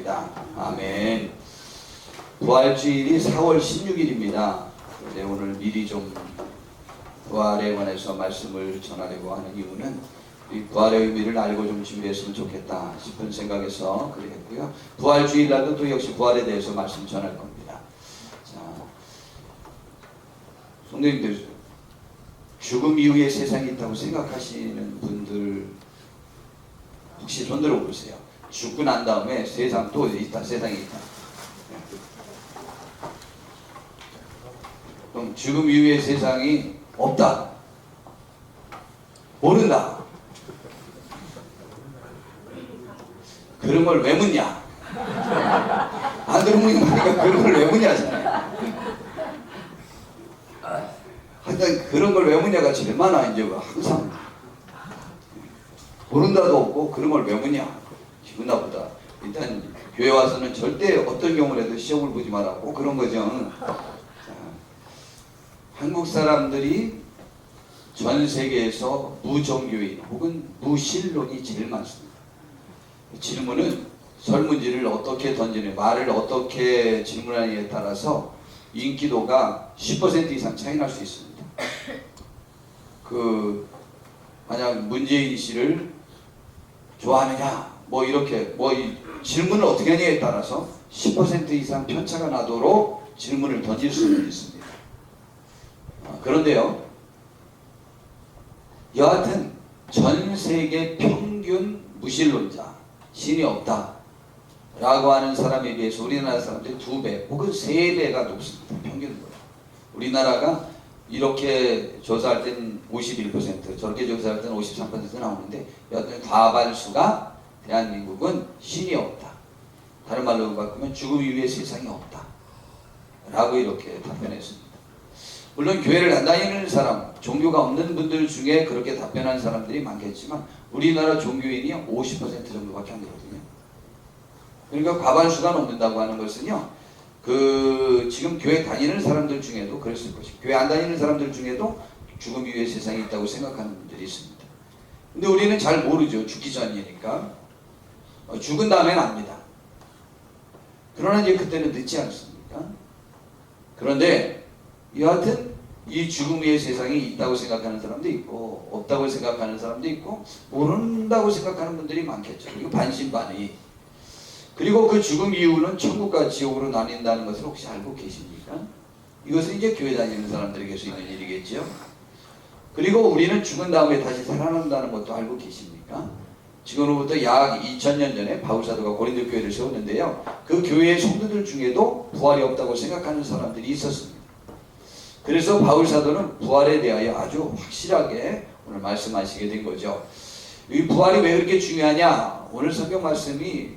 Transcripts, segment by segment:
축원합니다. 아멘. 부활주일이 4월 16일입니다. 그런데 오늘 미리 좀 부활에 관해서 말씀을 전하려고 하는 이유는 이 부활의 의미를 알고 좀 준비했으면 좋겠다 싶은 생각에서 그랬고요. 부활주일날도 또 역시 부활에 대해서 말씀 전할 겁니다. 자, 성도님들, 죽음 이후에 세상이 있다고 생각하시는 분들 혹시 손 들어보세요. 죽고 난 다음에 세상 또 있다, 세상이 있다. 그럼 죽음 이후에 세상이 없다, 모른다, 그런 걸 왜 묻냐? 안 들어보니까 그런 걸 왜 묻냐잖아요. 하여튼 그런 걸 왜 묻냐가 제일 많아. 이제 항상 모른다도 없고 그런 걸 왜 묻냐? 기분 나쁘다. 일단 교회 와서는 절대 어떤 경우라도 시험을 보지 말라고 그런 거죠. 자, 한국 사람들이 전 세계에서 무종교인 혹은 무신론이 제일 많습니다. 질문은 설문지를 어떻게 던지는, 말을 어떻게 질문하느냐에 따라서 인기도가 10% 이상 차이 날 수 있습니다. 만약 문재인 씨를 좋아하느냐, 이렇게, 이 질문을 어떻게 하느냐에 따라서 10% 이상 편차가 나도록 질문을 던질 수는 있습니다. 그런데요, 여하튼 전 세계 평균 무신론자, 신이 없다 라고 하는 사람에 비해서 우리나라 사람들이 2배 혹은 3배가 높습니다. 평균으로. 우리나라가 이렇게 조사할 땐 51%, 저렇게 조사할 때는 53% 나오는데 여하튼 과반수가 대한민국은 신이 없다, 다른 말로 바꾸면 죽음 이후에 세상이 없다 라고 이렇게 답변했습니다. 물론 교회를 안 다니는 사람, 종교가 없는 분들 중에 그렇게 답변한 사람들이 많겠지만 우리나라 종교인이 50% 정도밖에 안 되거든요. 그러니까 과반수가 넘는다고 하는 것은요, 지금 교회 다니는 사람들 중에도 그랬을 것이고, 교회 안 다니는 사람들 중에도 죽음 이후에 세상이 있다고 생각하는 분들이 있습니다. 근데 우리는 잘 모르죠. 죽기 전이니까. 죽은 다음엔 압니다. 그러나 이제 그때는 늦지 않습니까? 그런데 여하튼 이 죽음 후의 세상이 있다고 생각하는 사람도 있고 없다고 생각하는 사람도 있고 모른다고 생각하는 분들이 많겠죠. 그리고 반신반의. 그리고 그 죽음 이후는 천국과 지옥으로 나뉜다는 것을 혹시 알고 계십니까? 이것은 이제 교회 다니는 사람들에게서 있는 일이겠죠. 그리고 우리는 죽은 다음에 다시 살아난다는 것도 알고 계십니까? 지금으로부터 약 2000년 전에 바울사도가 고린도 교회를 세웠는데요, 그 교회의 성도들 중에도 부활이 없다고 생각하는 사람들이 있었습니다. 그래서 바울사도는 부활에 대하여 아주 확실하게 오늘 말씀하시게 된 거죠. 이 부활이 왜 그렇게 중요하냐? 오늘 성경 말씀이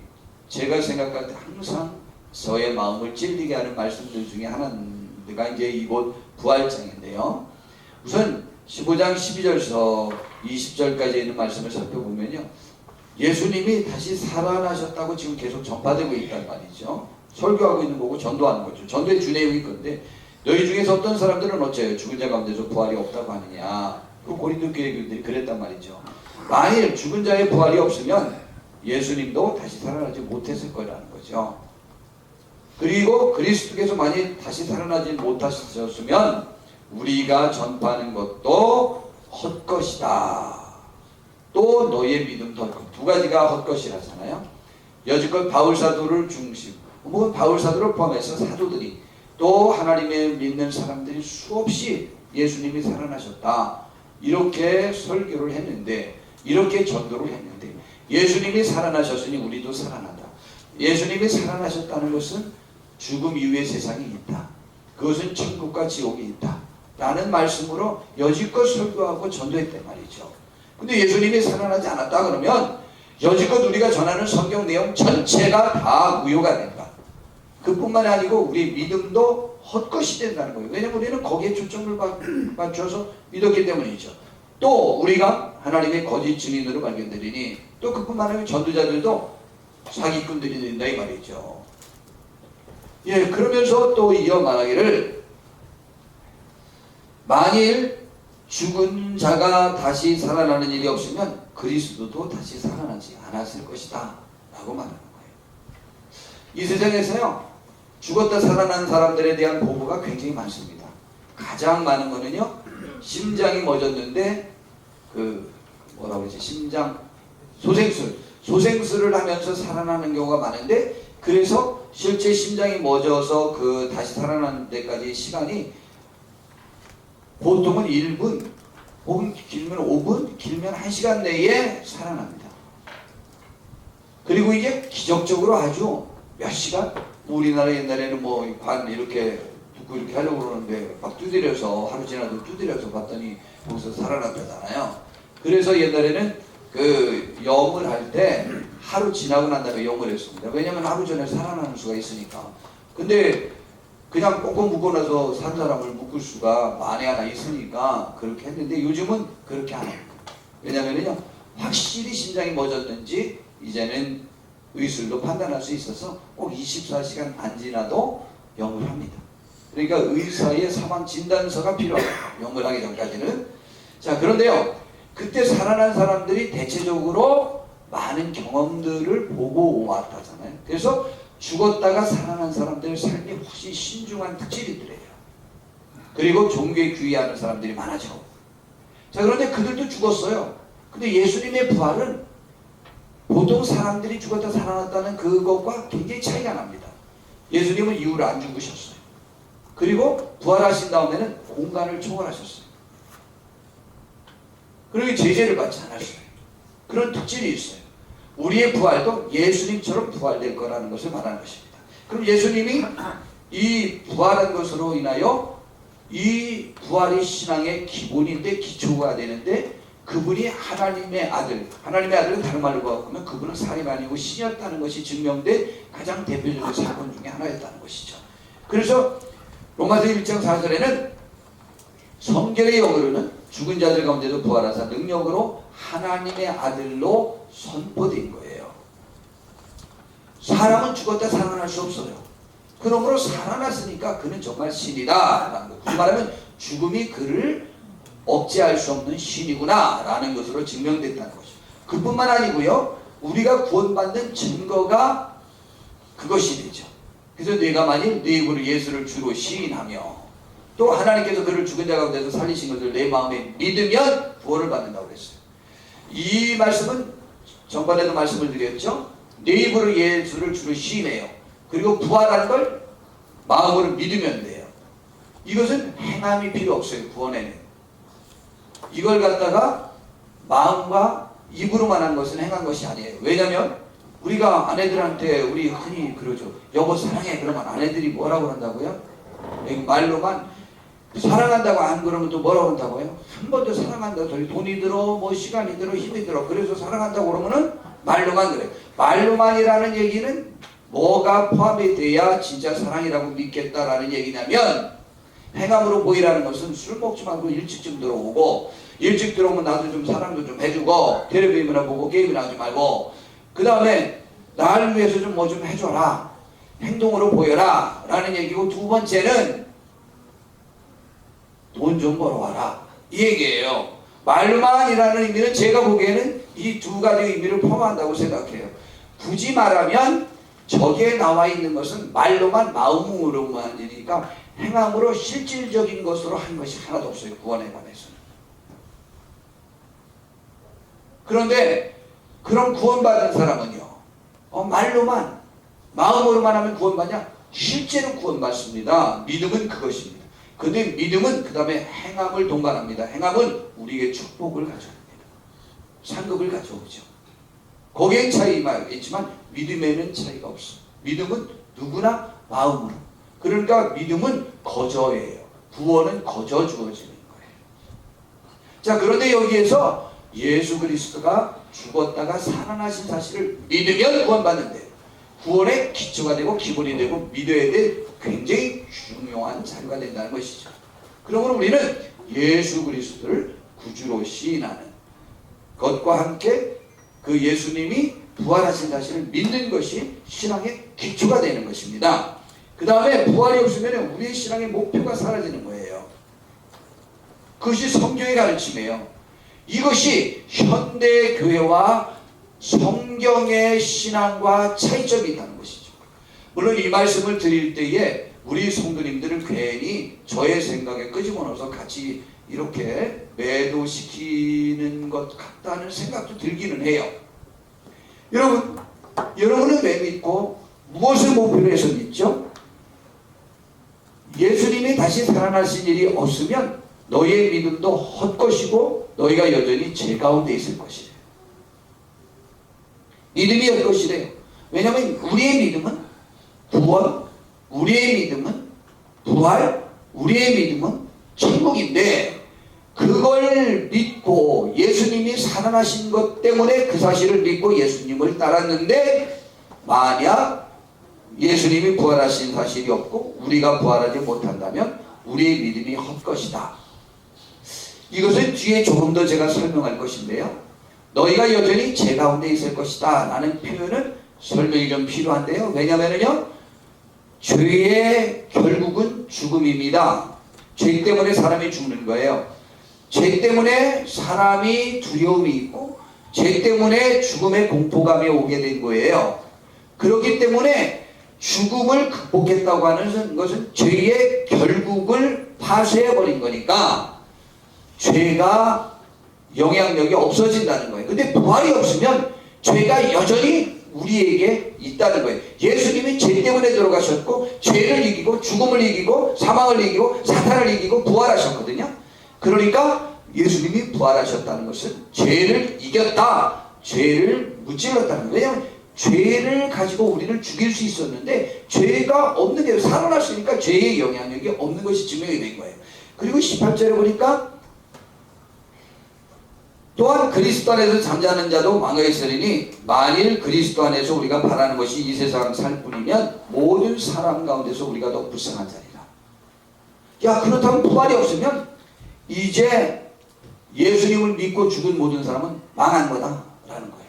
제가 생각할 때 항상 저의 마음을 찔리게 하는 말씀들 중에 하나가 이제 이곳 부활장인데요. 우선 15장 12절에서 20절까지 있는 말씀을 살펴보면요, 예수님이 다시 살아나셨다고 지금 계속 전파되고 있단 말이죠. 설교하고 있는 거고 전도하는 거죠. 전도의 주내용이 건데, 너희 중에서 어떤 사람들은 어째요? 죽은 자 가운데서 부활이 없다고 하느냐. 그 고린도 교회 교인들이 그랬단 말이죠. 만일 죽은 자의 부활이 없으면 예수님도 다시 살아나지 못했을 거라는 거죠. 그리고 그리스도께서 만일 다시 살아나지 못하셨으면 우리가 전파하는 것도 헛것이다. 또 너희의 믿음도 헛것. 두 가지가 헛것이라잖아요. 여지껏 바울사도를 중심, 바울사도를 포함해서 사도들이 또 하나님의 믿는 사람들이 수없이 예수님이 살아나셨다 이렇게 설교를 했는데, 이렇게 전도를 했는데, 예수님이 살아나셨으니 우리도 살아난다. 예수님이 살아나셨다는 것은 죽음 이후의 세상이 있다, 그것은 천국과 지옥이 있다 라는 말씀으로 여지껏 설교하고 전도했단 말이죠. 근데 예수님이 살아나지 않았다 그러면 여지껏 우리가 전하는 성경 내용 전체가 다 무효가 된다. 그뿐만이 아니고 우리 믿음도 헛것이 된다는 거예요. 왜냐하면 우리는 거기에 초점을 맞춰서 믿었기 때문이죠. 또 우리가 하나님의 거짓 증인으로 발견되리니, 또 그뿐만 아니고 전도자들도 사기꾼들이 된다 이 말이죠. 예, 그러면서 또 이어 말하기를, 만일 죽은 자가 다시 살아나는 일이 없으면 그리스도도 다시 살아나지 않았을 것이다 라고 말하는 거예요. 이 세상에서요, 죽었다 살아난 사람들에 대한 보고가 굉장히 많습니다. 가장 많은 거는요, 심장이 멎었는데 뭐라고 그러지, 소생술을 하면서 살아나는 경우가 많은데, 그래서 실제 심장이 멎어서 다시 살아나는 데까지 시간이 보통은 1분 혹은 길면 5분, 길면 1시간 내에 살아납니다. 그리고 이게 기적적으로 아주 몇 시간? 우리나라 옛날에는 관 이렇게 듣고 이렇게 하려고 그러는데 막 두드려서, 하루 지나도 두드려서 봤더니 거기서 살아났다잖아요. 그래서 옛날에는 염을 할 때 하루 지나고 난 다음에 염을 했습니다. 왜냐면 하루 전에 살아나는 수가 있으니까. 근데 그냥 꽁꽁 묶어놔서 산 사람을 묶을 수가 만에 하나 있으니까 그렇게 했는데, 요즘은 그렇게 안 합니다. 왜냐면요, 확실히 심장이 멎었는지 이제는 의술로 판단할 수 있어서 꼭 24시간 안 지나도 염을 합니다. 그러니까 의사의 사망 진단서가 필요해요, 염을 하기 전까지는. 자, 그런데요, 그때 살아난 사람들이 대체적으로 많은 경험들을 보고 왔다잖아요. 그래서 죽었다가 살아난 사람들의 삶이 훨씬 신중한 특질이더래요. 그리고 종교에 귀의하는 사람들이 많아져. 자, 그런데 그들도 죽었어요. 근데 예수님의 부활은 보통 사람들이 죽었다 살아났다는 그것과 굉장히 차이가 납니다. 예수님은 이후로 안 죽으셨어요. 그리고 부활하신 다음에는 공간을 초월하셨어요. 그리고 제재를 받지 않았어요. 그런 특질이 있어요. 우리의 부활도 예수님처럼 부활될 거라는 것을 말하는 것입니다. 그럼 예수님이 이 부활한 것으로 인하여, 이 부활이 신앙의 기본인데, 기초가 되는데, 그분이 하나님의 아들, 하나님의 아들은 다른 말로 하면 그분은 사람이 아니고 신이었다는 것이 증명된 가장 대표적인 사건 중에 하나였다는 것이죠. 그래서 로마서 1장 4절에는 성경의 영으로는 죽은 자들 가운데도 부활하사 능력으로 하나님의 아들로 선포된 거예요. 사람은 죽었다 살아날 수 없어요. 그러므로 살아났으니까 그는 정말 신이다 라는 거. 굳이 말하면 죽음이 그를 억제할 수 없는 신이구나 라는 것으로 증명됐다는 것이죠. 그뿐만 아니고요, 우리가 구원받는 증거가 그것이 되죠. 그래서 내가 만일 내 입으로 예수를 주로 시인하며, 또 하나님께서 그를 죽은 자 가운데서 살리신 것을 내 마음에 믿으면 구원을 받는다고 그랬어요. 이 말씀은 전반에도 말씀을 드렸죠. 내 입으로 예수를 주로 시인해요. 그리고 부활하는 걸 마음으로 믿으면 돼요. 이것은 행함이 필요 없어요. 구원에는 이걸 갖다가 마음과 입으로만 한 것은 행한 것이 아니에요. 왜냐하면 우리가 아내들한테, 우리 흔히 그러죠, 여보 사랑해 그러면 아내들이 뭐라고 한다고요? 말로만 사랑한다고 안 그러면 또 뭐라고 한다고요? 한 번도 사랑한다고 소리, 돈이 들어, 시간이 들어, 힘이 들어, 그래서 사랑한다고 그러면은 말로만 그래. 말로만이라는 얘기는 뭐가 포함이 돼야 진짜 사랑이라고 믿겠다라는 얘기냐면, 행함으로 보이라는 것은 술 먹지 말고 일찍 좀 들어오고, 일찍 들어오면 나도 좀 사랑도 좀 해주고, 텔레비전이나 보고 게임이나 하지 말고, 그 다음에 나를 위해서 좀 뭐 좀 해줘라, 행동으로 보여라 라는 얘기고, 두 번째는 돈 좀 벌어와라 이 얘기예요. 말로만이라는 의미는 제가 보기에는 이 두 가지 의미를 포함한다고 생각해요. 굳이 말하면 저기에 나와 있는 것은 말로만, 마음으로만이니까 행함으로 실질적인 것으로 한 것이 하나도 없어요. 구원에 관해서는. 그런데 그런 구원받은 사람은요, 말로만, 마음으로만 하면 구원받냐? 실제로 구원받습니다. 믿음은 그것입니다. 근데 믿음은 그 다음에 행함을 동반합니다. 행함은 우리에게 축복을 가져옵니다. 상급을 가져오죠. 거기엔 차이가 있지만 믿음에는 차이가 없어. 믿음은 누구나 마음으로. 그러니까 믿음은 거저예요. 구원은 거저 주어지는 거예요. 자, 그런데 여기에서 예수 그리스도가 죽었다가 살아나신 사실을 믿으면 구원받는데, 구원의 기초가 되고 기본이 되고 믿어야 될 굉장히 중요한 자료가 된다는 것이죠. 그러므로 우리는 예수 그리스도를 구주로 시인하는 것과 함께 그 예수님이 부활하신 사실을 믿는 것이 신앙의 기초가 되는 것입니다. 그 다음에 부활이 없으면 우리의 신앙의 목표가 사라지는 거예요. 그것이 성경의 가르침이에요. 이것이 현대 교회와 성경의 신앙과 차이점이 있다는 것이죠. 물론 이 말씀을 드릴 때에 우리 성도님들은 괜히 저의 생각에 끄집어넣어서 같이 이렇게 매도시키는 것 같다는 생각도 들기는 해요. 여러분은 왜 믿고 무엇을 목표로 해서 믿죠? 예수님이 다시 살아나신 일이 없으면 너희의 믿음도 헛것이고 너희가 여전히 죄 가운데 있을 것이래요. 믿음이 헛것이래요. 왜냐하면 우리의 믿음은 구원, 우리의 믿음은 부활, 우리의 믿음은 천국인데 그걸 믿고 예수님이 살아나신 것 때문에 그 사실을 믿고 예수님을 따랐는데 만약 예수님이 부활하신 사실이 없고 우리가 부활하지 못한다면 우리의 믿음이 헛것이다. 이것은 뒤에 조금 더 제가 설명할 것인데요. 너희가 여전히 죄 가운데 있을 것이다 라는 표현은 설명이 좀 필요한데요. 왜냐하면요, 죄의 결국은 죽음입니다. 죄 때문에 사람이 죽는 거예요. 죄 때문에 사람이 두려움이 있고 죄 때문에 죽음의 공포감이 오게 된 거예요. 그렇기 때문에 죽음을 극복했다고 하는 것은 죄의 결국을 파쇄해버린 거니까 죄가 영향력이 없어진다는 거예요. 근데 부활이 없으면 죄가 여전히 우리에게 있다는 거예요. 예수님이 죄 때문에 들어가셨고 죄를 이기고 죽음을 이기고 사망을 이기고 사탄을 이기고 부활하셨거든요. 그러니까 예수님이 부활하셨다는 것은 죄를 이겼다, 죄를 무찔렀다는 거예요. 왜냐하면 죄를 가지고 우리를 죽일 수 있었는데 죄가 없는 게 살아났으니까 죄의 영향력이 없는 것이 증명이 된 거예요. 그리고 18절에 보니까 또한 그리스도 안에서 잠자는 자도 망하였으리니 만일 그리스도 안에서 우리가 바라는 것이 이 세상 살 뿐이면 모든 사람 가운데서 우리가 더 불쌍한 자리라. 야, 그렇다면 부활이 없으면 이제 예수님을 믿고 죽은 모든 사람은 망한 거다 라는 거예요.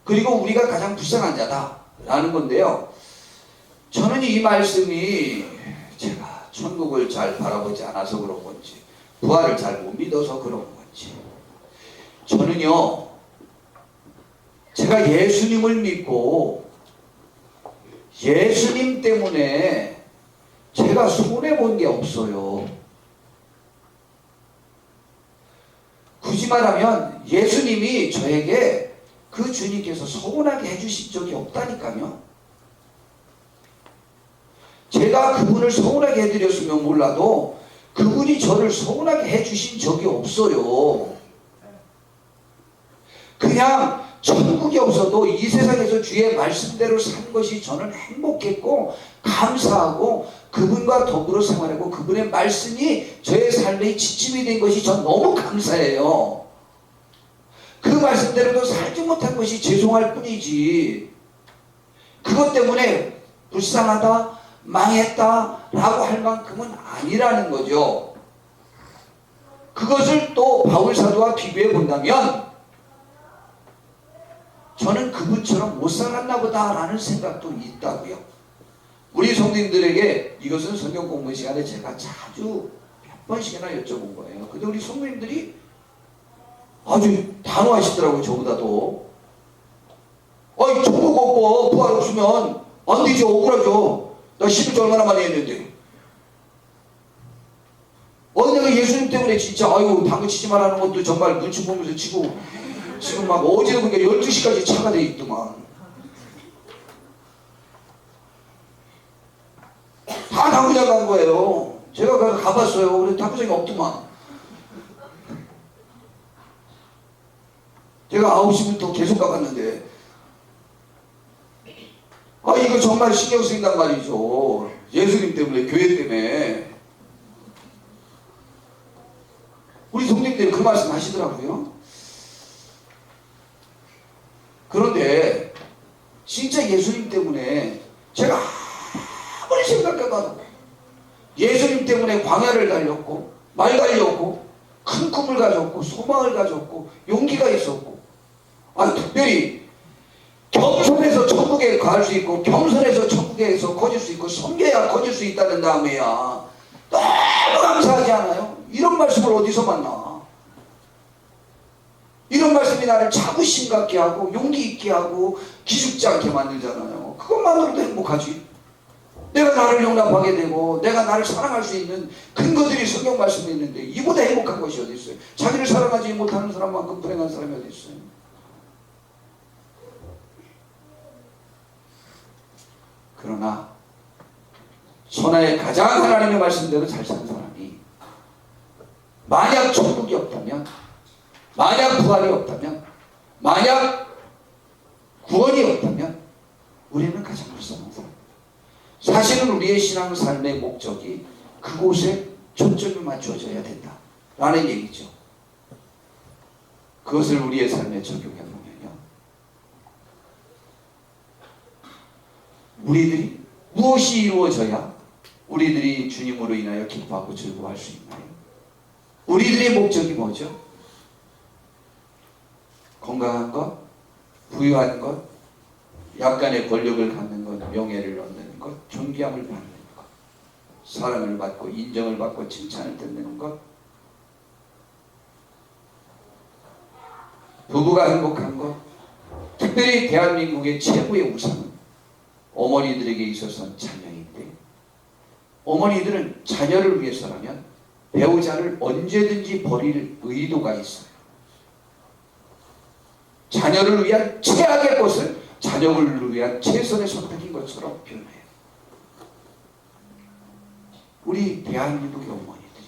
그리고 우리가 가장 불쌍한 자다 라는 건데요, 저는 이 말씀이 제가 천국을 잘 바라보지 않아서 그런 건지 부활을 잘 못 믿어서 그런 건지, 저는요, 제가 예수님을 믿고 예수님 때문에 제가 손해본 게 없어요. 굳이 말하면 예수님이 저에게 그 주님께서 서운하게 해주신 적이 없다니까요. 제가 그분을 서운하게 해드렸으면 몰라도 그분이 저를 서운하게 해주신 적이 없어요. 그냥 천국이 없어도 이 세상에서 주의 말씀대로 산 것이 저는 행복했고 감사하고 그분과 더불어 생활하고 그분의 말씀이 저의 삶의 지침이 된 것이 전 너무 감사해요. 그 말씀대로도 살지 못한 것이 죄송할 뿐이지 그것 때문에 불쌍하다, 망했다 라고 할 만큼은 아니라는 거죠. 그것을 또 바울 사도와 비교해 본다면 저는 그분처럼 못 살았나 보다 라는 생각도 있다고요. 우리 성도님들에게 이것은 성경 공부 시간에 제가 자주 몇 번씩이나 여쭤본 거예요. 근데 우리 성도님들이 아주 단호하시더라고요. 저보다도. 아이, 천국 없고 부활 없으면 안 되죠. 억울하죠. 나 11조 얼마나 많이 했는데. 내가 예수님 때문에 진짜 아유 당근 치지 말라는 것도 정말 눈치 보면서 치고 지금 막 어제 보니까 12시까지 차가 돼 있더만. 다 당구장 간 거예요. 제가 가봤어요. 그래서 당구장이 없더만. 제가 9시부터 계속 가봤는데 이거 정말 신경 쓰인단 말이죠. 예수님 때문에, 교회 때문에. 우리 성도님들이 그 말씀 하시더라고요. 그런데 진짜 예수님 때문에 제가 아무리 생각해봐도 예수님 때문에 광야를 달렸고 말 달렸고 큰 꿈을 가졌고 소망을 가졌고 용기가 있었고 특별히 겸손해서 천국에 갈 수 있고 겸손해서 천국에서 거질 수 있고 섬겨야 거질 수 있다는 다음에야 너무 감사하지 않아요? 이런 말씀을 어디서 만나? 이런 말씀이 나를 자부심 갖게 하고 용기 있게 하고 기죽지 않게 만들잖아요. 그것만으로도 행복하지. 내가 나를 용납하게 되고 내가 나를 사랑할 수 있는 근거들이 성경 말씀에 있는데 이보다 행복한 것이 어디 있어요? 자기를 사랑하지 못하는 사람만큼 불행한 사람이 어디 있어요? 그러나 천하의 가장 하나님의 말씀대로 잘 사는 사람이 만약 천국이 없다면, 만약 부활이 없다면, 만약 구원이 없다면 우리는 가장 불쌍한 사람. 사실은 우리의 신앙 삶의 목적이 그곳에 초점이 맞춰져야 된다 라는 얘기죠. 그것을 우리의 삶에 적용해 보면요, 우리들이 무엇이 이루어져야 우리들이 주님으로 인하여 기뻐하고 즐거워할 수 있나요? 우리들의 목적이 뭐죠? 건강한 것, 부유한 것, 약간의 권력을 갖는 것, 명예를 얻는 것, 존귀함을 받는 것, 사랑을 받고 인정을 받고 칭찬을 듣는 것, 부부가 행복한 것. 특별히 대한민국의 최고의 우상은 어머니들에게 있어서는 자녀인데, 어머니들은 자녀를 위해서라면 배우자를 언제든지 버릴 의도가 있어요. 자녀를 위한 최악의 것을 자녀를 위한 최선의 선택인 것처럼 표현해요. 우리 대한민국의 어머니들이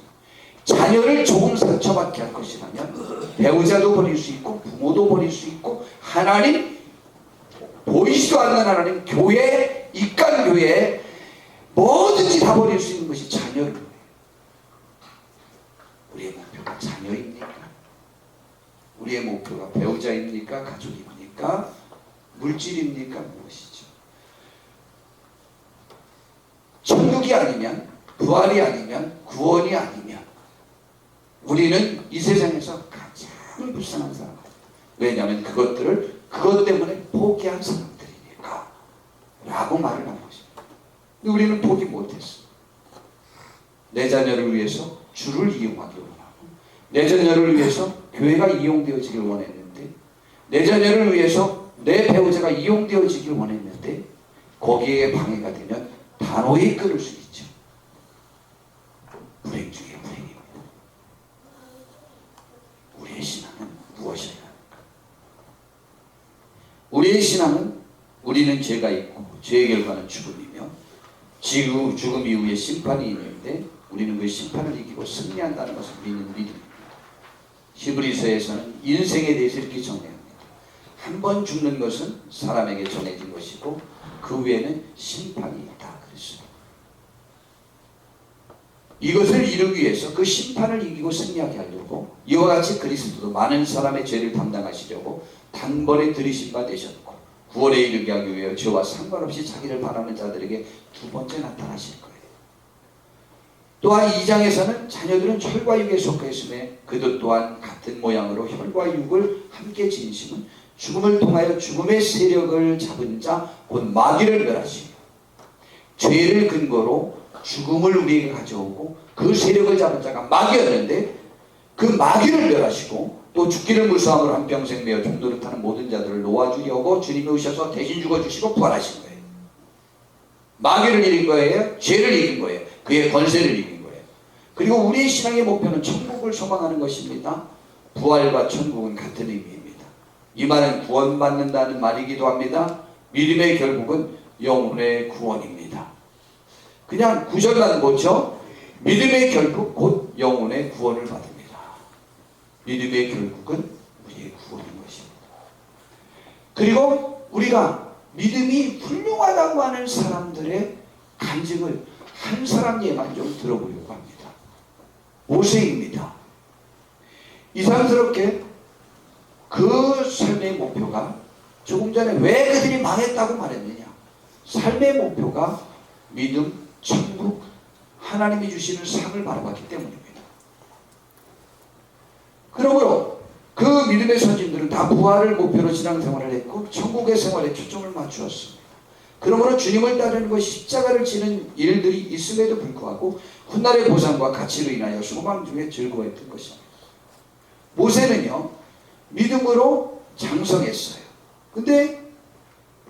자녀를 조금 상처받게 할 것이라면 배우자도 버릴 수 있고 부모도 버릴 수 있고 하나님, 보이지도 않는 하나님, 교회, 입간교회 뭐든지 다 버릴 수 있는 것이 자녀입니다. 우리의 목표가 자녀입니까? 우리의 목표가 배우자입니까? 가족입니까? 물질입니까? 무엇이죠? 천국이 아니면, 부활이 아니면, 구원이 아니면 우리는 이 세상에서 가장 불쌍한 사람입니다. 왜냐하면 그것 때문에 포기한 사람들이니까 라고 말을 한 것입니다. 근데 우리는 포기 못했어. 내 자녀를 위해서 주를 이용하기 원하고, 내 자녀를 위해서 교회가 이용되어지길 원했는데, 내 자녀를 위해서 내 배우자가 이용되어지길 원했는데, 거기에 방해가 되면 단호히 끊을 수 있죠. 불행 중에 불행입니다. 우리의 신앙은 무엇이냐? 우리의 신앙은 우리는 죄가 있고 죄의 결과는 죽음이며 죽음 이후에 심판이 있는데 우리는 그 심판을 이기고 승리한다는 것을 믿는 믿음입니다. 히브리서에서는 인생에 대해서 이렇게 정의합니다. 한 번 죽는 것은 사람에게 정해진 것이고 그 후에는 심판이 있다 그랬어요. 이것을 이루기 위해서 그 심판을 이기고 승리하게 하려고 이와 같이 그리스도도 많은 사람의 죄를 담당하시려고 단번에 들이신 바 되셨고 구원에 이르게 하기 위해 죄와 상관없이 자기를 바라는 자들에게 두 번째 나타나실 거예요. 또한 2장에서는 자녀들은 혈과 육에 속해 있음에 그들 또한 같은 모양으로 혈과 육을 함께 지니심은 죽음을 통하여 죽음의 세력을 잡은 자 곧 마귀를 멸하시며 죄를 근거로 죽음을 우리에게 가져오고 그 세력을 잡은 자가 마귀였는데 그 마귀를 멸하시고 또 죽기를 무서함으로 한평생 매어 종노릇하는 모든 자들을 놓아주려고 주님이 오셔서 대신 죽어주시고 부활하신 거예요. 마귀를 이긴 거예요. 죄를 이긴 거예요. 그의 권세를 이긴 거예요. 그리고 우리의 신앙의 목표는 천국을 소망하는 것입니다. 부활과 천국은 같은 의미입니다. 이 말은 구원받는다는 말이기도 합니다. 믿음의 결국은 영혼의 구원입니다. 그냥 구절만 보죠. 믿음의 결국 곧 영혼의 구원을 받습니다. 믿음의 결국은 우리의 구원인 것입니다. 그리고 우리가 믿음이 훌륭하다고 하는 사람들의 간증을 한 사람 예만 좀 들어보려고 합니다. 모세입니다. 이상스럽게 그 삶의 목표가 조금 전에 왜 그들이 망했다고 말했느냐. 삶의 목표가 믿음, 천국, 하나님이 주시는 상을 바라봤기 때문입니다. 그러므로 그 믿음의 선진들은 다 부활을 목표로 신앙생활을 했고 천국의 생활에 초점을 맞추었습니다. 그러므로 주님을 따르는 것이 십자가를 지는 일들이 있음에도 불구하고 훗날의 보상과 가치로 인하여 소망 중에 즐거워했던 것입니다. 모세는요 믿음으로 장성했어요. 근데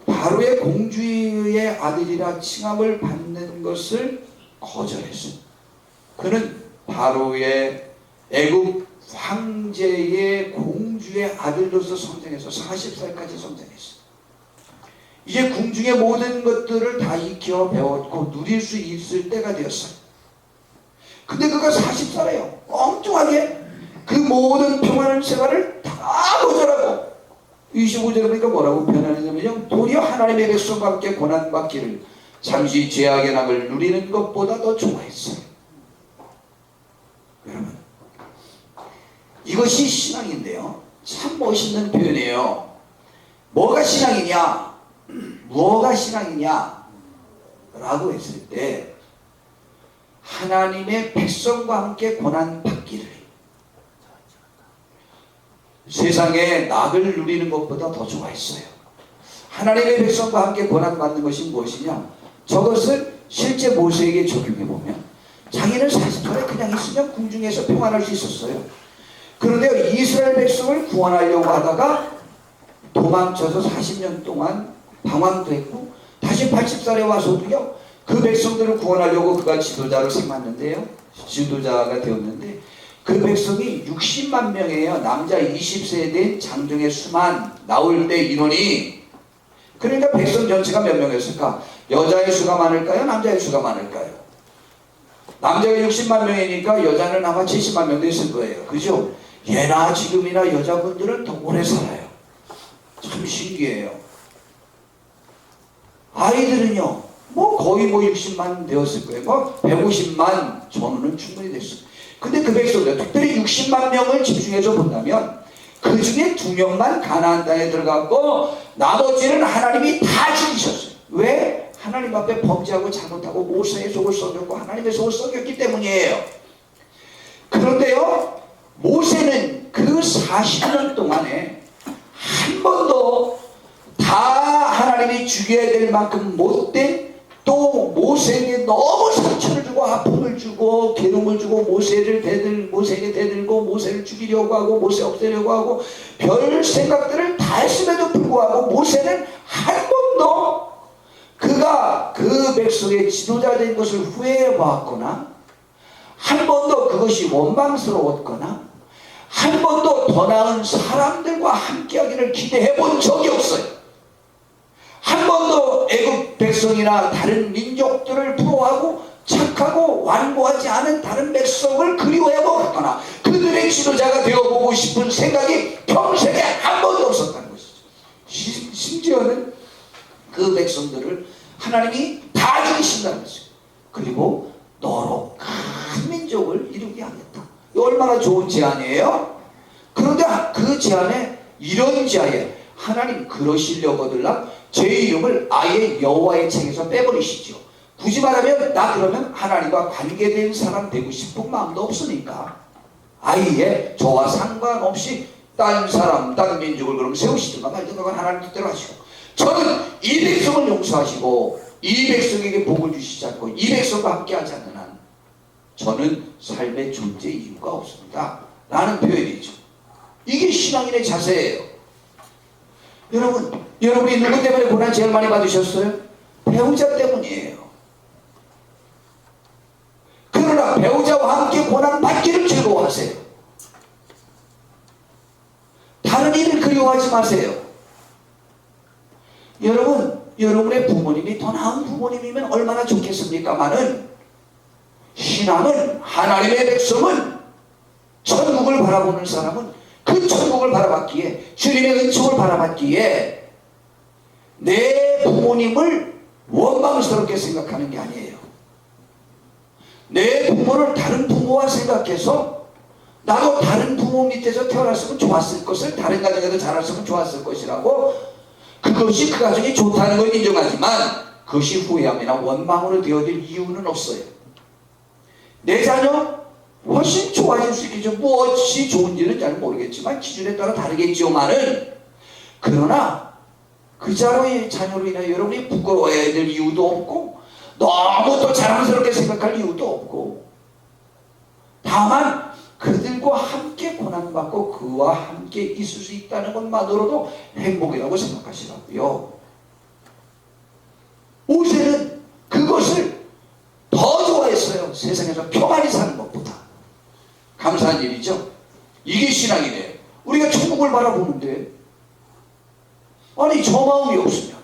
바로의 공주의 아들이라 칭함을 받는 것을 거절했어요. 그는 바로의 애굽 황제의 공주의 아들로서 성장해서 40살까지 성장했어요. 이제 궁중의 모든 것들을 다 익혀 배웠고 누릴 수 있을 때가 되었어요. 근데 그가 40살이에요. 엉뚱하게 그 모든 평안한 생활을 다 거절하고 25절에 보니까 뭐라고 표현하느냐면요, 도리어 하나님의 백성과 함께 고난받기를 잠시 죄악의 낙을 누리는 것보다 더 좋아했어요. 여러분, 이것이 신앙인데요, 참 멋있는 표현이에요. 뭐가 신앙이냐, 뭐가 신앙이냐 라고 했을 때 하나님의 백성과 함께 고난받기를 세상의 낙을 누리는 것보다 더 좋아했어요. 하나님의 백성과 함께 고난받는 것이 무엇이냐, 저것을 실제 모세에게 적용해보면 자기는 40살에 그냥 있으면 궁중에서 평안할 수 있었어요. 그런데 이스라엘 백성을 구원하려고 하다가 도망쳐서 40년 동안 방황도 했고 다시 80살에 와서도요, 그 백성들을 구원하려고 그가 지도자로 삼았는데요, 지도자가 되었는데 그 백성이 60만 명이에요. 남자 20세 된 장정의 수만 나올 때 인원이. 그러니까 백성 전체가 몇 명이었을까? 여자의 수가 많을까요? 남자의 수가 많을까요? 남자가 60만 명이니까 여자는 아마 70만 명도 있을 거예요. 그죠? 예나 지금이나 여자분들은 더 오래 살아요. 참 신기해요. 아이들은요, 뭐 거의 뭐 60만 되었을 거예요. 뭐 150만 전후는 충분히 됐어요. 근데 그 백성들, 특별히 60만 명을 집중해서 본다면 그 중에 2명만 가나안 땅에 들어갔고 나머지는 하나님이 다 죽이셨어요. 왜? 하나님 앞에 범죄하고 잘못하고 모세의 속을 썩였고 하나님의 속을 썩였기 때문이에요. 그런데요, 모세는 그 40년 동안에 한 번도 다 하나님이 죽여야 될 만큼 못된, 또 모세에게 너무 상처를 주고 아픔을 주고 괴로움을 주고 모세에게 대들고 모세를 죽이려고 하고 모세 없애려고 하고 별 생각들을 다 했음에도 불구하고 모세는 한 번도 그가 그 백성의 지도자 된 것을 후회해 보았거나 한 번도 그것이 원망스러웠거나 한 번도 더 나은 사람들과 함께하기를 기대해 본 적이 없어요. 한 번도 애굽 백성이나 다른 민족들을 부러워하고 착하고 완고하지 않은 다른 백성을 그리워해 보았거나 그들의 지도자가 되어보고 싶은 생각이 평생에 한 번도 없었다는 것이죠. 심지어는 그 백성들을 하나님이 다 죽이신다는 것이죠. 그리고 너로 큰 민족을 이루게 하겠다. 얼마나 좋은 제안이에요? 그런데 그 제안에 이런 제안에 하나님 그러시려거들라 제 이름을 아예 여호와의 책에서 빼버리시죠. 굳이 말하면 나 그러면 하나님과 관계된 사람 되고 싶은 마음도 없으니까 아예 저와 상관없이 딴 사람, 딴 민족을 그럼 세우시든가 말든가 하나님 뜻대로 하시고, 저는 이 백성을 용서하시고 이 백성에게 복을 주시지 않고 이 백성과 함께 하지 않는 한 저는 삶의 존재 이유가 없습니다 라는 표현이죠. 이게 신앙인의 자세예요. 여러분이 누구 때문에 고난 제일 많이 받으셨어요? 배우자 때문이에요. 그러나 배우자와 함께 고난 받기를 즐거워하세요. 다른 일을 그리워하지 마세요. 여러분의 부모님이 더 나은 부모님이면 얼마나 좋겠습니까마는 신앙은, 하나님의 백성은, 천국을 바라보는 사람은 그 천국을 바라봤기에, 주님의 은총을 바라봤기에 내 부모님을 원망스럽게 생각하는 게 아니에요. 내 부모를 다른 부모와 생각해서 나도 다른 부모 밑에서 태어났으면 좋았을 것을, 다른 가정에서 자랐으면 좋았을 것이라고, 그것이 그 가정이 좋다는 걸 인정하지만 그것이 후회함이나 원망으로 되어질 이유는 없어요. 내 자녀 훨씬 좋아질 수 있겠죠. 무엇이 좋은지는 잘 모르겠지만 기준에 따라 다르겠지만은, 그러나 그 자녀로 인하여 여러분이 부끄러워해야 될 이유도 없고 너무 또 자랑스럽게 생각할 이유도 없고, 다만 그들과 함께 고난받고 그와 함께 있을 수 있다는 것만으로도 행복이라고 생각하시라고요. 모세는 그것을 더 좋아했어요. 세상에서 평안히 사는 것보다. 감사한 일이죠. 이게 신앙이네요. 우리가 천국을 바라보는데 아니 저 마음이 없으면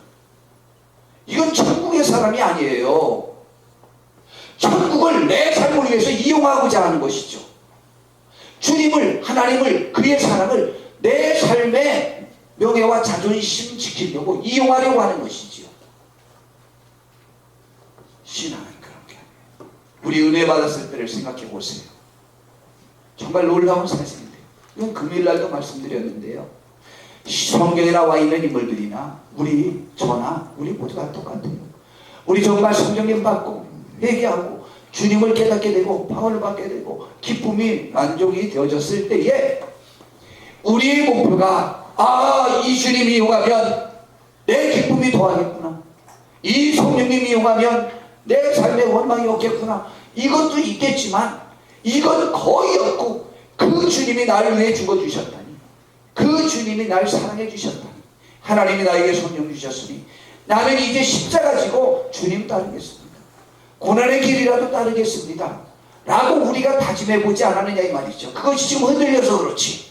이건 천국의 사람이 아니에요. 천국을 내 삶을 위해서 이용하고자 하는 것이죠. 주님을, 하나님을, 그의 사랑을 내 삶의 명예와 자존심 지키려고 이용하려고 하는 것이지요. 신앙은 그런 게 아니에요. 우리 은혜 받았을 때를 생각해 보세요. 정말 놀라운 사실인데요. 이건 금요일날도 말씀드렸는데요. 성경에 나와 있는 인물들이나 저나 우리 모두가 똑같아요. 우리 정말 성령님 받고 회개하고 주님을 깨닫게 되고 방언을 받게 되고 기쁨이 만족이 되어졌을 때에 우리의 목표가 이 주님이 이용하면 내 기쁨이 더하겠구나, 이 성령님이 이용하면 내 삶의 원망이 없겠구나. 이것도 있겠지만 이건 거의 없고 그 주님이 나를 위해 죽어주셨다니, 그 주님이 날 사랑해 주셨다니, 하나님이 나에게 성령 주셨으니 나는 이제 십자가 지고 주님 따르겠습니다. 고난의 길이라도 따르겠습니다 라고 우리가 다짐해 보지 않았느냐 이 말이죠. 그것이 지금 흔들려서 그렇지.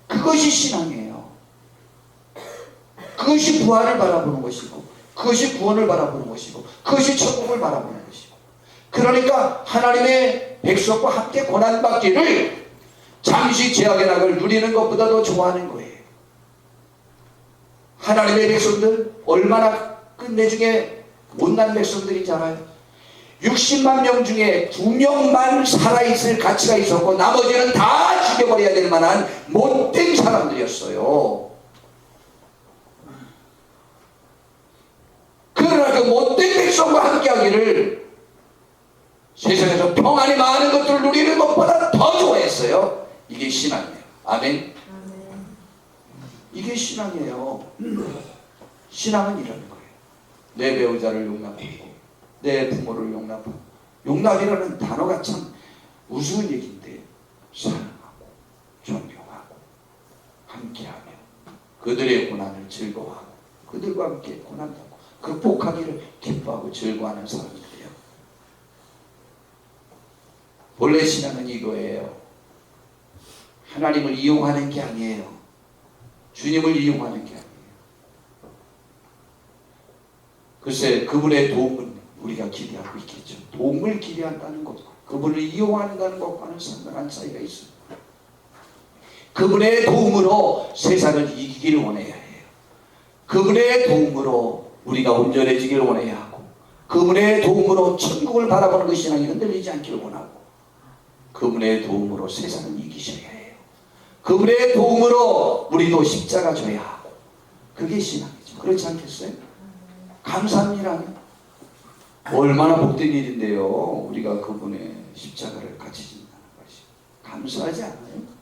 그것이 신앙이에요. 그것이 부활을 바라보는 것이고, 그것이 구원을 바라보는 것이고, 그것이 천국을 바라보는 것이고. 그러니까 하나님의 백성과 함께 고난받기를 잠시 제약의 낙을 누리는 것보다 더 좋아하는 거예요. 하나님의 백성들 얼마나 끝내중에 못난 백성들이잖아요. 60만 명 중에 2명만 살아있을 가치가 있었고 나머지는 다 죽여버려야 될 만한 못된 사람들이었어요. 그러나 그 못된 백성과 함께하기를 세상에서 평안이 많은 것들을 누리는 것보다 더 좋아했어요. 이게 신앙이에요. 아멘. 이게 신앙이에요. 신앙은 이런 거예요. 내 배우자를 용납하고 내 부모를 용납하고, 용납이라는 단어가 참 우스운 얘기인데 사랑하고 존경하고 함께하며 그들의 고난을 즐거워하고 그들과 함께 고난하고 극복하기를 기뻐하고 즐거워하는 사람들이에요. 본래 신앙은 이거예요. 하나님을 이용하는 게 아니에요. 주님을 이용하는 게 아니에요. 글쎄 그분의 도움은 우리가 기대하고 있겠죠. 도움을 기대한다는 것과 그분을 이용한다는 것과는 상당한 차이가 있습니다. 그분의 도움으로 세상을 이기기를 원해야 해요. 그분의 도움으로 우리가 온전해지기를 원해야 하고, 그분의 도움으로 천국을 바라보는 그 신앙이 흔들리지 않기를 원하고, 그분의 도움으로 세상을 이기셔야 해요. 그분의 도움으로 우리도 십자가 져야 하고, 그게 신앙이죠. 그렇지 않겠어요? 감사한 일 아니에요? 얼마나 복된 일인데요. 우리가 그분의 십자가를 같이 진다는 것이. 감사하지 않아요?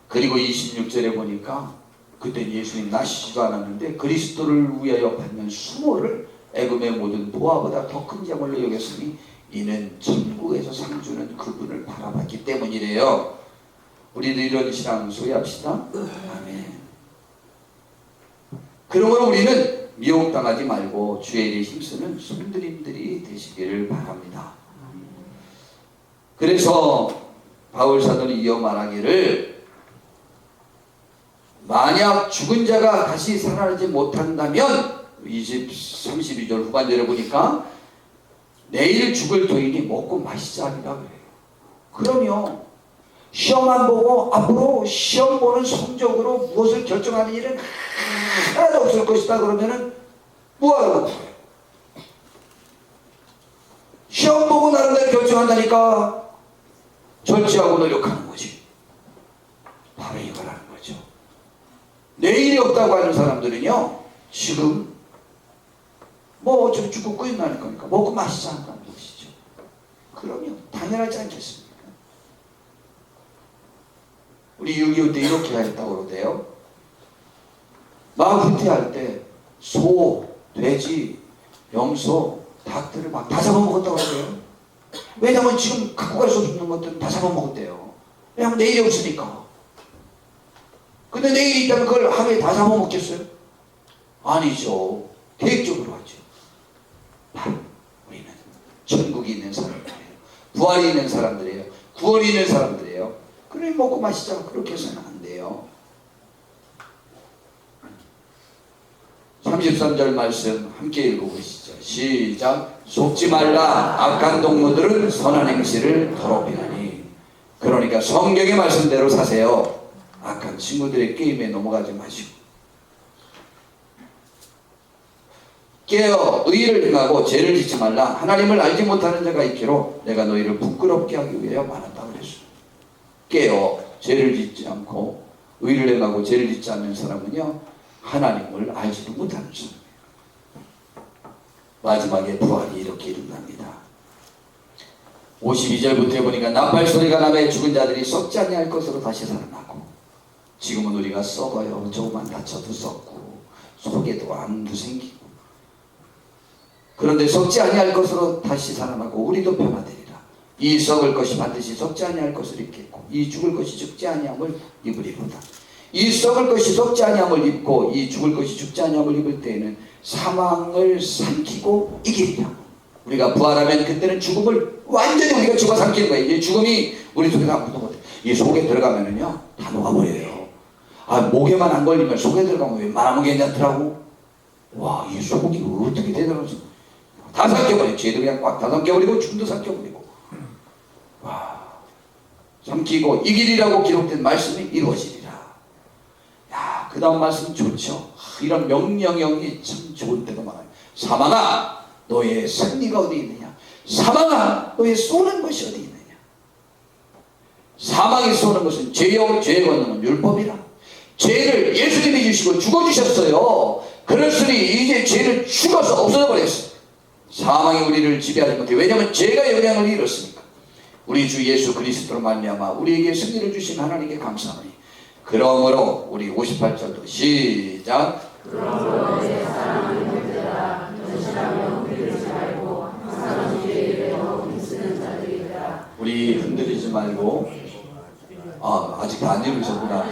그리고 26절에 보니까 그때 예수님 나시지도 않았는데 그리스도를 위하여 받는 수모를 애굽의 모든 보화보다 더 큰 자물로 여겼으니 이는 천국에서 상 주는 그분을 바라봤기 때문이래요. 우리도 이런 신앙 소유합시다. 아멘. 그러므로 우리는 미혹당하지 말고 주의 일에 힘쓰는 손들임들이 되시기를 바랍니다. 그래서 바울 사도는 이어 말하기를, 만약 죽은 자가 다시 살아나지 못한다면 32절 후반절에 보니까 내일 죽을 토인이 먹고 마시자 하리라고 해요. 그러면 시험 안 보고 앞으로 시험 보는 성적으로 무엇을 결정하는 일은 하나도 없을 것이다 그러면은 뭐하라고 그래요? 시험 보고 나름대로 결정한다니까 절제하고 노력하는 거지. 바로 이거라는 거죠. 내일이 없다고 하는 사람들은요, 지금 뭐 어차피 죽고 끝나는 거니까 먹고 마시자 한다는 것이죠. 그러면 당연하지 않겠습니까? 우리 6.25 때 이렇게 했다고 그러대요. 막 후퇴할 때 소, 돼지, 염소, 닭들을 막 다 잡아먹었다고 그래요. 왜냐하면 지금 갖고 갈 수 없는 것들은 다 잡아먹었대요. 왜냐하면 내일이 없으니까. 근데 내일이 있다면 그걸 하루에 다 잡아먹겠어요? 아니죠. 계획적으로 하죠. 바로 우리는 천국이 있는 사람들이에요. 부활이 있는 사람들이에요. 구원이 있는 사람들이에요. 그래 먹고 마시자 그렇게 해서는 안 돼요. 33절 말씀 함께 읽어보시죠. 시작. 속지 말라. 악한 동무들은 선한 행실을 더럽히나니. 그러니까 성경의 말씀대로 사세요. 악한 친구들의 게임에 넘어가지 마시고 깨어 의를 행하고 죄를 짓지 말라. 하나님을 알지 못하는 자가 있기로 내가 너희를 부끄럽게 하기 위하여 말한다 그랬어요. 깨어 죄를 짓지 않고 의를 행하고 죄를 짓지 않는 사람은요 하나님을 알지도 못하는 사람이에요. 마지막에 부활이 이렇게 일어납니다. 52절부터 보니까 나팔 소리가 나매 죽은 자들이 썩지 아니할 것으로 다시 살아나고. 지금은 우리가 썩어요. 조금만 다쳐도 썩고 속에도 암도 생기고. 그런데 썩지 아니할 것으로 다시 살아나고 우리도 변화되리라. 이 썩을 것이 반드시 썩지 아니할 것을 입겠고 이 죽을 것이 죽지 아니함을 입으리로다. 이 썩을 것이 썩지 아니함을 입고 이 죽을 것이 죽지 아니함을 입을 때에는 사망을 삼키고 이기리라. 우리가 부활하면 그때는 죽음을 완전히 우리가 죽어삼키는 거예요. 이 죽음이 우리 속에서 아무것도 못해. 이 속에 들어가면은요 다 녹아버려요. 아 목에만 안 걸리면 속에 들어가면 웬만하면 괜찮더라고. 와, 이 속이 어떻게 되더라고. 다 삼켜버려. 죄도 그냥 꽉 다 삼켜버리고 죽음도 삼켜버리고. 와, 삼키고 이길이라고 기록된 말씀이 이루어지리라. 야, 그 다음 말씀 좋죠. 이런 명령형이 참 좋은 때가 많아요. 사망아 너의 승리가 어디 있느냐. 사망아 너의 쏘는 것이 어디 있느냐. 사망이 쏘는 것은 죄요. 죄의 권능은 율법이라. 죄를 예수님이 주시고 죽어주셨어요. 그랬으니 이제 죄를 죽어서 없어져 버렸어요. 사망이 우리를 지배하지 못해. 왜냐하면 죄가 영향을 잃었으니까. 우리 주 예수 그리스도로 말미암아 우리에게 승리를 주신 하나님께 감사하니. 그러므로 우리 58절도 시작. 그러므로 내 사랑하는 형제들아 전심하며 흔들리지 말고 항상 주의 이름으로 힘쓰는 자들이라. 우리 흔들리지 말고. 아직도 안 읽으셨구나.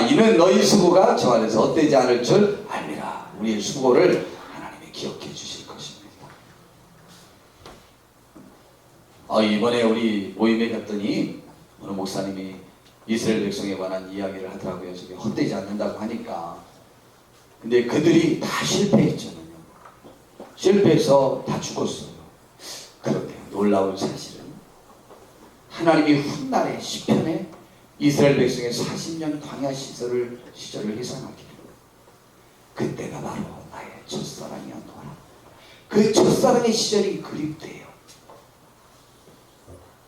이는 너희 수고가 저 안에서 헛되지 않을 줄 알미라. 우리의 수고를 하나님이 기억해 주실 것입니다. 이번에 우리 모임에 갔더니 어느 목사님이 이스라엘 백성에 관한 이야기를 하더라고요. 저게 헛되지 않는다고 하니까. 근데 그들이 다 실패했잖아요. 실패해서 다 죽었어요. 그런데 놀라운 사실은 하나님이 훗날에 시편에 이스라엘 백성의 40년 광야 시절을 회상하기를 그때가 바로 나의 첫사랑이었노라. 그 첫사랑의 시절이 그립대요.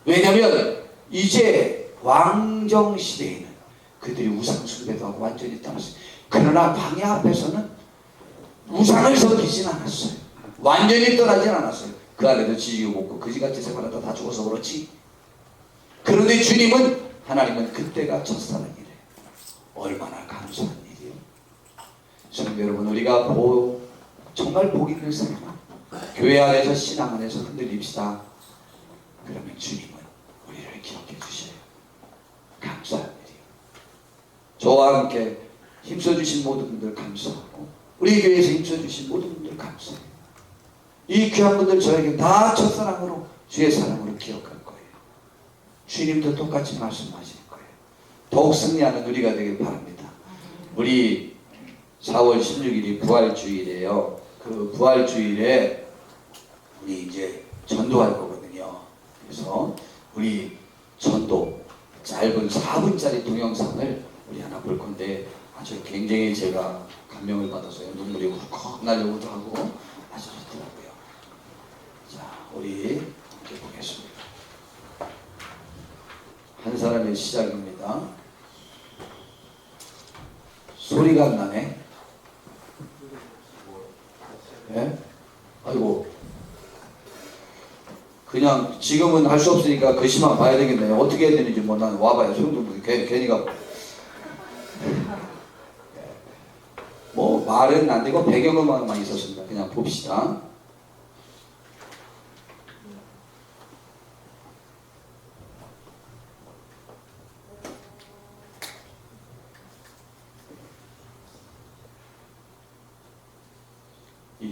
왜냐하면 이제 왕정 시대에는 그들이 우상 숭배도 하고 완전히 떠났어요. 그러나 광야 앞에서는 우상을 섬기진 않았어요. 완전히 떠나진 않았어요. 그 안에도 지지고 먹고 그지같이 생활하다 다 죽어서 그렇지. 그런데 주님은 하나님은 그때가 첫사랑이래. 얼마나 감사한 일이에요. 성도 여러분, 우리가 정말 복 있는 사람, 교회 안에서 신앙 안에서 흔들립시다. 그러면 주님은 우리를 기억해 주셔요. 감사한 일이에요. 저와 함께 힘써주신 모든 분들 감사하고 우리 교회에서 힘써주신 모든 분들 감사해요. 이 귀한 분들 저에게 다 첫사랑으로 주의 사랑으로 기억할 거예요. 주님도 똑같이 말씀하실 거예요. 더욱 승리하는 우리가 되길 바랍니다. 우리 4월 16일이 부활주일이에요. 그 부활주일에 우리 이제 전도할 거거든요. 그래서 우리 전도 짧은 4분짜리 동영상을 우리 하나 볼 건데 아주 굉장히 제가 감명을 받아서요. 눈물이 훌컥 나려고도 하고 아주 좋더라고요. 자, 우리 함께 보겠습니다. 한 사람의 시작입니다. 소리가 안 나네. 네? 아이고. 그냥 지금은 할 수 없으니까 글씨만 봐야 되겠네요. 어떻게 해야 되는지 뭐 난 와봐요. 소용도 괜히 가고. 뭐 말은 안 되고 배경음악만 있었습니다. 그냥 봅시다.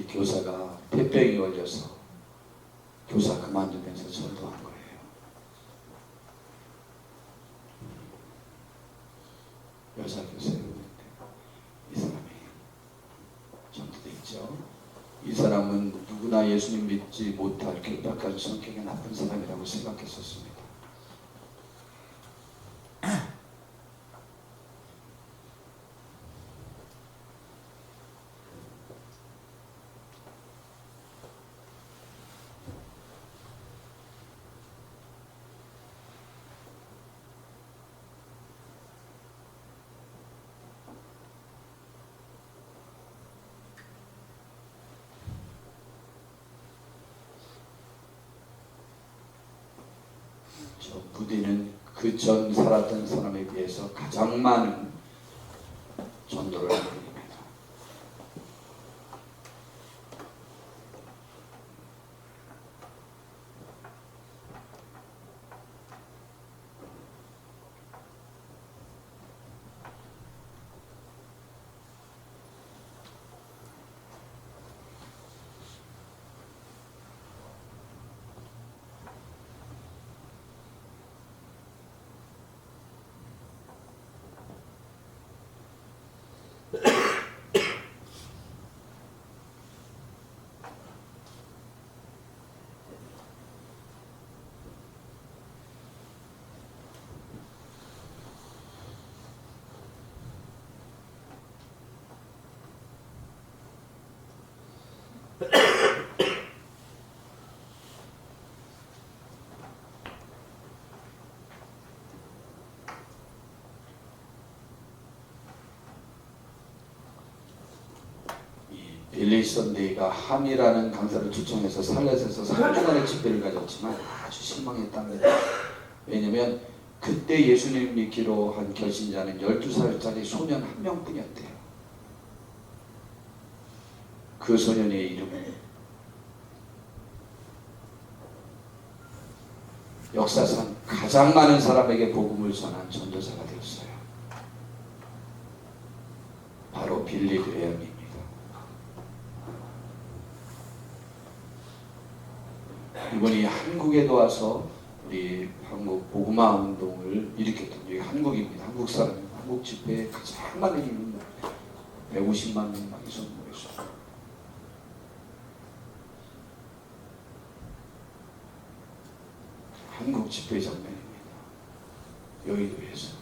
이 교사가 폐병이 걸려서 교사 그만두면서 전도한 거예요. 여자 교사였는데 이 사람이 전도됐죠. 이 사람은 누구나 예수님 믿지 못할 결박한 성격의 나쁜 사람이라고 생각했었습니다. 저 부디는 그 전 살았던 사람에 비해서 가장 많은 전도를 한 분입니다. 빌리 선데이가 함이라는 강사를 초청해서 살렛에서 3주간의 집회를 가졌지만 아주 실망했답니다. 왜냐하면 그때 예수님 믿기로 한 결신자는 12살짜리 소년 한 명뿐이었대요. 그 소년의 이름은 역사상 가장 많은 사람에게 복음을 전한 전도사가 되었어요. 바로 빌리 그레엄입니다. 이분이 한국에도 와서 우리 한국 복음화 운동을 일으켰던 여기 한국입니다. 한국 사람입니다. 한국 집회에 가장 많은 인물 150만 명이 선포했어요. 한국 집회 장면입니다. 여의도에서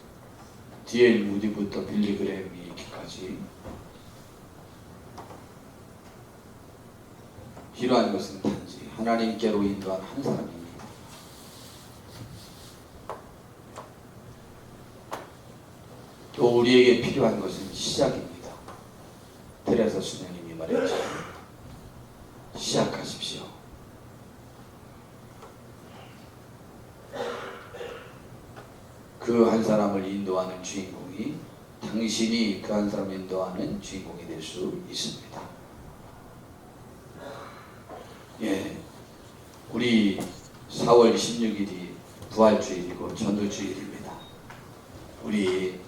D.L. 무디부터 빌리 그레엄이 이렇게까지 필요한 것은 단지 하나님께로 인도한 한 사람입니다. 또 우리에게 필요한 것은 시작입니다. 테레사 수녀님이 말했죠. 시작하십시오. 그 한 사람을 인도하는 주인공이 당신이 그 한 사람을 인도하는 주인공이 될 수 있습니다. 예, 우리 4월 16일이 부활주일이고 전도주일입니다. 우리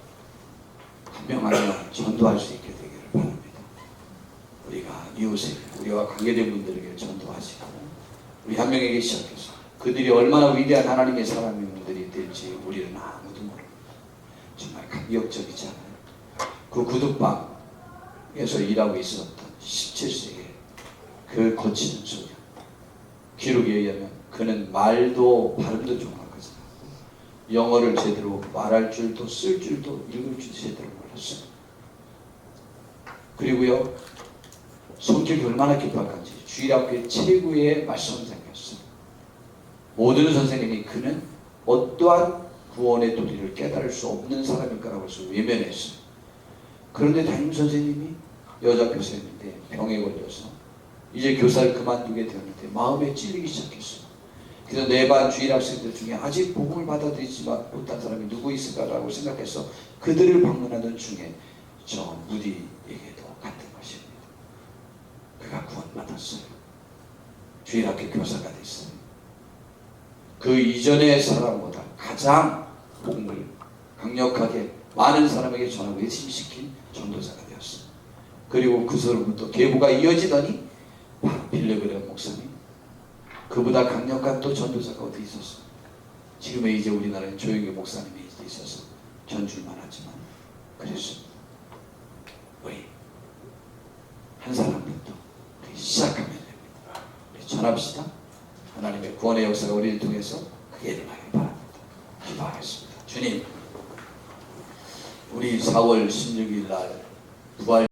한 명 한 명 전도할 수 있게 되기를 바랍니다. 우리가 이웃에 우리와 관계된 분들에게 전도하시고 우리 한 명에게 시작해서 그들이 얼마나 위대한 하나님의 사람들이 될지 우리는 아무도 모릅니다. 정말 감격적이지 않아요? 그 구두방에서 일하고 있었던 17세의 그 거치는 소년, 기록에 의하면 그는 말도 발음도 정확하지 않고 영어를 제대로 말할 줄도 쓸 줄도 읽을 줄도 제대로 몰랐어요. 그리고요, 성격이 얼마나 깊박한지 주일학교의 최고의 말씀선생이었어요. 모든 선생님이 그는 어떠한 구원의 도리를 깨달을 수 없는 사람일 거라고 해서 외면했어요. 그런데 담임선생님이 여자 교사였는데 병에 걸려서 이제 교사를 그만두게 되었는데 마음에 찔리기 시작했어요. 그래서 내 반 주일 학생들 중에 아직 복음을 받아들이지 못한 사람이 누구 있을까라고 생각해서 그들을 방문하던 중에 저 무디에게도 같은 것입니다. 그가 구원받았어요. 주일 학교 교사가 됐어요. 그 이전의 사람보다 가장 복음을 강력하게 많은 사람에게 전하고 회심시킨 전도자가 되었어요. 그리고 그서로부터 계보가 이어지더니 빌리그레 목사님. 그보다 강력한 또 전도사가 어디 있었어? 지금의 이제 우리나라에 조영기 목사님이 있어서 전줄만 하지만 그랬습니다. 우리 한 사람부터 우리 시작하면 됩니다. 우리 전합시다. 하나님의 구원의 역사가 우리를 통해서 크게 일어나길 바랍니다. 기도하겠습니다. 주님, 우리 4월 16일 날 부활